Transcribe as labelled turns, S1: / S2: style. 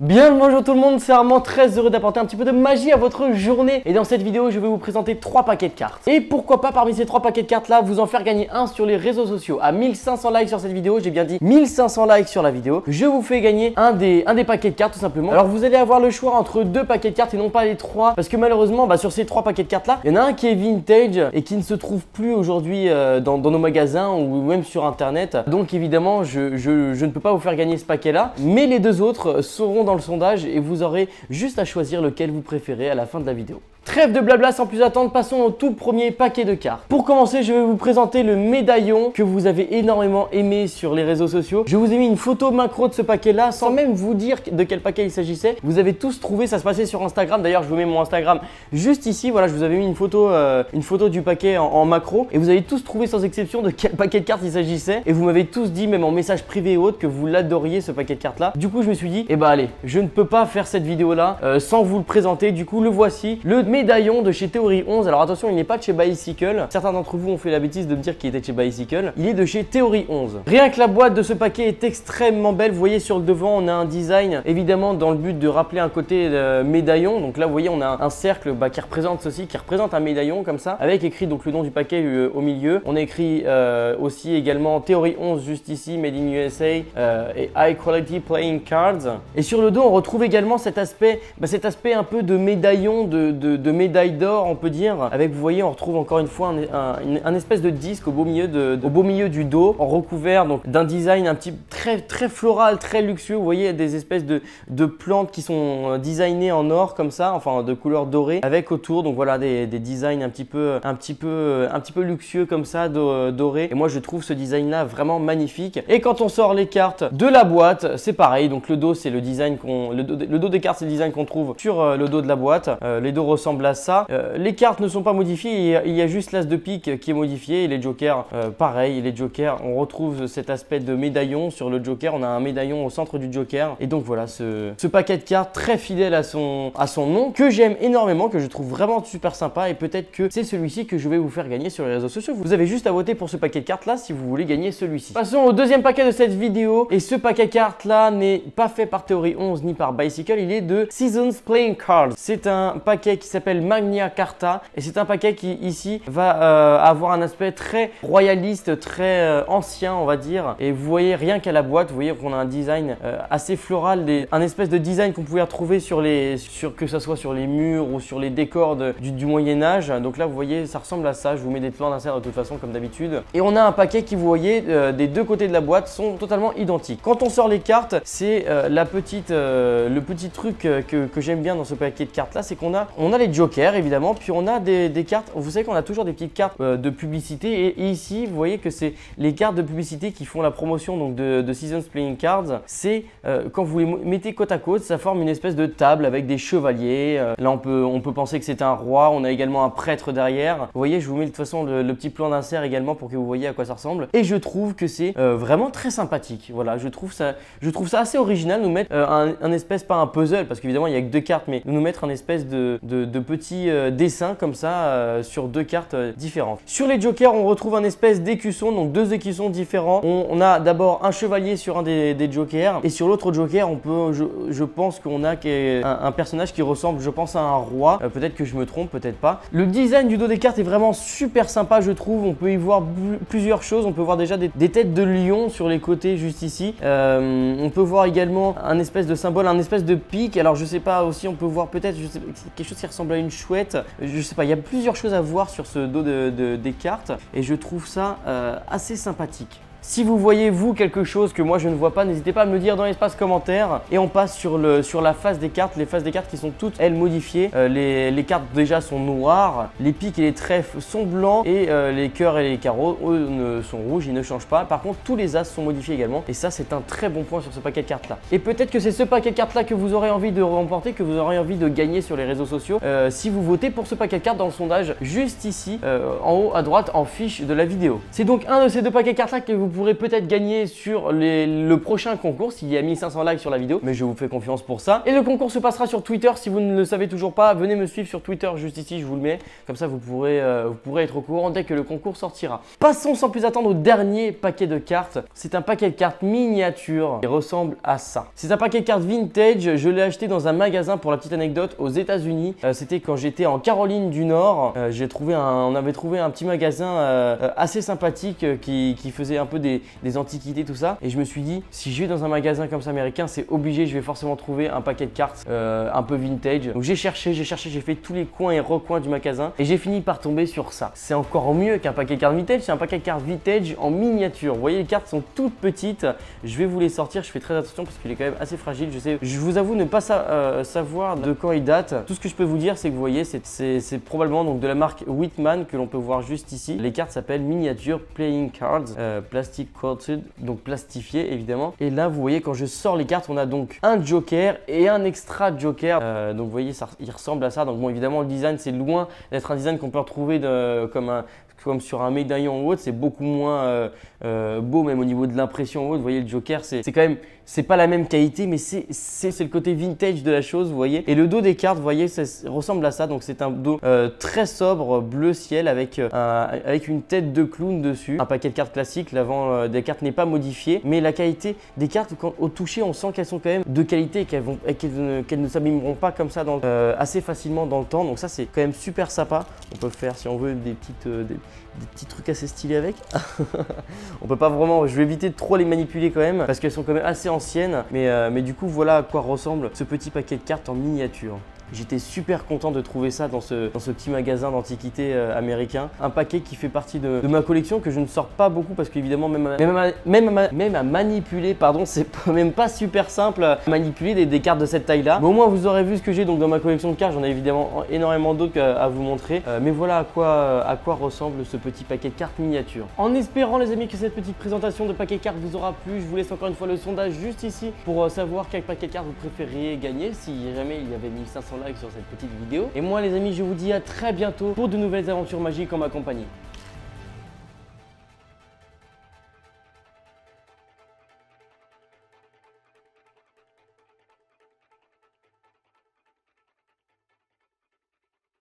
S1: Bien le bonjour tout le monde, c'est Armand, très heureux d'apporter un petit peu de magie à votre journée. Et dans cette vidéo, je vais vous présenter 3 paquets de cartes. Et pourquoi pas parmi ces 3 paquets de cartes là, vous en faire gagner un sur les réseaux sociaux. À 1500 likes sur cette vidéo, j'ai bien dit 1500 likes sur la vidéo, je vous fais gagner un des paquets de cartes tout simplement. Alors vous allez avoir le choix entre 2 paquets de cartes et non pas les 3. Parce que malheureusement, sur ces 3 paquets de cartes là, il y en a un qui est vintage et qui ne se trouve plus aujourd'hui dans nos magasins ou même sur internet. Donc évidemment, je ne peux pas vous faire gagner ce paquet là. Mais les 2 autres seront dans le sondage et vous aurez juste à choisir lequel vous préférez à la fin de la vidéo. Trêve de blabla, sans plus attendre, passons au tout premier paquet de cartes. Pour commencer, je vais vous présenter le médaillon que vous avez énormément aimé sur les réseaux sociaux. Je vous ai mis une photo macro de ce paquet-là sans même vous dire de quel paquet il s'agissait. Vous avez tous trouvé, ça se passait sur Instagram. D'ailleurs, je vous mets mon Instagram juste ici. Voilà, je vous avais mis une photo du paquet en macro et vous avez tous trouvé sans exception de quel paquet de cartes il s'agissait. Et vous m'avez tous dit, même en message privé et autres, que vous l'adoriez ce paquet de cartes-là. Du coup, je me suis dit, allez, je ne peux pas faire cette vidéo-là sans vous le présenter. Du coup, le voici, le médaillon de chez Theory 11. Alors attention, il n'est pas de chez Bicycle. Certains d'entre vous ont fait la bêtise de me dire qu'il était de chez Bicycle. Il est de chez Theory 11. Rien que la boîte de ce paquet est extrêmement belle. Vous voyez sur le devant, on a un design évidemment dans le but de rappeler un côté médaillon. Donc là, vous voyez, on a un cercle qui représente ceci, qui représente un médaillon comme ça, avec écrit donc le nom du paquet au milieu. On a écrit aussi également Theory 11 juste ici, Made in USA et High Quality Playing Cards. Et sur le dos, on retrouve également cet aspect un peu de médaillon, de médaille d'or, on peut dire. Avec, vous voyez, on retrouve encore une fois un espèce de disque au beau milieu du dos, en recouvert donc d'un design un petit très floral, très luxueux. Vous voyez des espèces de plantes qui sont designées en or comme ça, enfin de couleur dorée, avec autour donc voilà des designs un petit peu luxueux comme ça, doré. Et moi je trouve ce design là vraiment magnifique. Et quand on sort les cartes de la boîte, c'est pareil. Donc le dos c'est le design le dos des cartes, c'est le design qu'on trouve sur le dos de la boîte. Les dos ressemblent à ça. Les cartes ne sont pas modifiées, il y a juste l'as de pique qui est modifié. Et les jokers, pareil, les jokers, on retrouve cet aspect de médaillon sur le joker. On a un médaillon au centre du joker. Et donc voilà, ce paquet de cartes très fidèle à son nom, que j'aime énormément, que je trouve vraiment super sympa. Et peut-être que c'est celui-ci que je vais vous faire gagner sur les réseaux sociaux. Vous avez juste à voter pour ce paquet de cartes là si vous voulez gagner celui-ci. Passons au deuxième paquet de cette vidéo. Et ce paquet de cartes là n'est pas fait par Theory 11 ni par Bicycle, il est de Seasons Playing Cards. C'est un paquet qui s'appelle Magna Carta et c'est un paquet qui ici va avoir un aspect très royaliste, très ancien on va dire. Et vous voyez rien qu'à la boîte, vous voyez qu'on a un design assez floral, un espèce de design qu'on pouvait retrouver que ce soit sur les murs ou sur les décors du Moyen-Âge. Donc là vous voyez ça ressemble à ça, je vous mets des plans d'insert de toute façon comme d'habitude. Et on a un paquet qui vous voyez des deux côtés de la boîte sont totalement identiques. Quand on sort les cartes, c'est le petit truc que j'aime bien dans ce paquet de cartes là, c'est qu'on a les jokers évidemment, puis on a des cartes, vous savez qu'on a toujours des petites cartes de publicité et ici vous voyez que c'est les cartes de publicité qui font la promotion donc de Seasons Playing Cards. C'est quand vous les mettez côte à côte, ça forme une espèce de table avec des chevaliers. Là on peut penser que c'est un roi, on a également un prêtre derrière. Vous voyez, je vous mets de toute façon le petit plan d'insert également pour que vous voyez à quoi ça ressemble. Et je trouve que c'est vraiment très sympathique. Voilà, je trouve ça assez original de nous mettre un espèce, pas un puzzle parce qu'évidemment il n'y a que 2 cartes, mais de nous mettre un espèce de petit dessin comme ça sur 2 cartes différentes. Sur les jokers, on retrouve un espèce d'écusson, donc 2 écussons différents. On a d'abord un chevalier sur un des jokers et sur l'autre joker, je pense qu'on a un personnage qui ressemble, je pense, à un roi. Peut-être que je me trompe, peut-être pas. Le design du dos des cartes est vraiment super sympa, je trouve. On peut y voir plusieurs choses. On peut voir déjà des têtes de lion sur les côtés juste ici. On peut voir également un espèce de symbole, un espèce de pic. Alors je sais pas, aussi on peut voir peut-être quelque chose qui ressemble à une chouette. Je sais pas, il y a plusieurs choses à voir sur ce dos des cartes et je trouve ça assez sympathique. Si vous voyez vous quelque chose que moi je ne vois pas, n'hésitez pas à me le dire dans l'espace commentaire. Et on passe sur la face des cartes. Les faces des cartes qui sont toutes elles modifiées. Les cartes déjà sont noires, les piques et les trèfles sont blancs et les cœurs et les carreaux eux sont rouges, ils ne changent pas. Par contre tous les as sont modifiés également et ça c'est un très bon point sur ce paquet de cartes là. Et peut-être que c'est ce paquet de cartes là que vous aurez envie de remporter, que vous aurez envie de gagner sur les réseaux sociaux si vous votez pour ce paquet de cartes dans le sondage juste ici en haut à droite en fiche de la vidéo. C'est donc un de ces 2 paquets de cartes là que vous pourrez peut-être gagner sur le prochain concours s'il y a 1500 likes sur la vidéo, mais je vous fais confiance pour ça. Et le concours se passera sur Twitter. Si vous ne le savez toujours pas, venez me suivre sur Twitter juste ici, je vous le mets. Comme ça, vous pourrez être au courant dès que le concours sortira. Passons sans plus attendre au dernier paquet de cartes. C'est un paquet de cartes miniature qui ressemble à ça. C'est un paquet de cartes vintage. Je l'ai acheté dans un magasin, pour la petite anecdote, aux États-Unis. C'était quand j'étais en Caroline du Nord. On avait trouvé un petit magasin assez sympathique qui faisait un peu des antiquités, tout ça. Et je me suis dit, si je vais dans un magasin comme ça américain, c'est obligé, je vais forcément trouver un paquet de cartes un peu vintage. Donc j'ai cherché, j'ai fait tous les coins et recoins du magasin et j'ai fini par tomber sur ça. C'est encore mieux qu'un paquet de cartes vintage, c'est un paquet de cartes vintage en miniature. Vous voyez, les cartes sont toutes petites. Je vais vous les sortir, je fais très attention parce qu'il est quand même assez fragile. Je vous avoue ne pas savoir de quand il date. Tout ce que je peux vous dire, c'est que vous voyez, c'est probablement donc de la marque Whitman que l'on peut voir juste ici. Les cartes s'appellent Miniature Playing Cards, Plastic Coated, donc plastifié évidemment. Et là, vous voyez, quand je sors les cartes, on a donc un joker et un extra joker. Donc vous voyez, il ressemble à ça. Donc bon, évidemment, le design, c'est loin d'être un design qu'on peut retrouver comme sur un médaillon ou autre. C'est beaucoup moins beau, même au niveau de l'impression ou autre. Vous voyez, le joker, c'est quand même, c'est pas la même qualité, mais c'est le côté vintage de la chose, vous voyez. Et le dos des cartes, vous voyez, ça ressemble à ça. Donc c'est un dos très sobre, bleu ciel, avec une tête de clown dessus. Un paquet de cartes classique, l'avant des cartes n'est pas modifié, mais la qualité des cartes, au toucher, on sent qu'elles sont quand même de qualité et qu'elles ne s'abîmeront pas comme ça assez facilement dans le temps. Donc ça, c'est quand même super sympa. On peut faire, si on veut, des petits trucs assez stylés avec. On peut pas vraiment, je vais éviter de trop les manipuler quand même parce qu'elles sont quand même assez anciennes, mais du coup voilà à quoi ressemble ce petit paquet de cartes en miniature. J'étais super content de trouver ça dans ce petit magasin d'antiquités américain. Un paquet qui fait partie de ma collection, que je ne sors pas beaucoup parce qu'évidemment même à manipuler, pardon, c'est même pas super simple à manipuler des cartes de cette taille-là. Mais au moins vous aurez vu ce que j'ai donc dans ma collection de cartes. J'en ai évidemment énormément d'autres à vous montrer. Mais voilà à quoi ressemble ce petit paquet de cartes miniatures. En espérant les amis que cette petite présentation de paquet de cartes vous aura plu, je vous laisse encore une fois le sondage juste ici pour savoir quel paquet de cartes vous préfériez gagner si jamais il y avait 1500 likes sur cette petite vidéo. Et moi les amis, je vous dis à très bientôt pour de nouvelles aventures magiques en ma compagnie.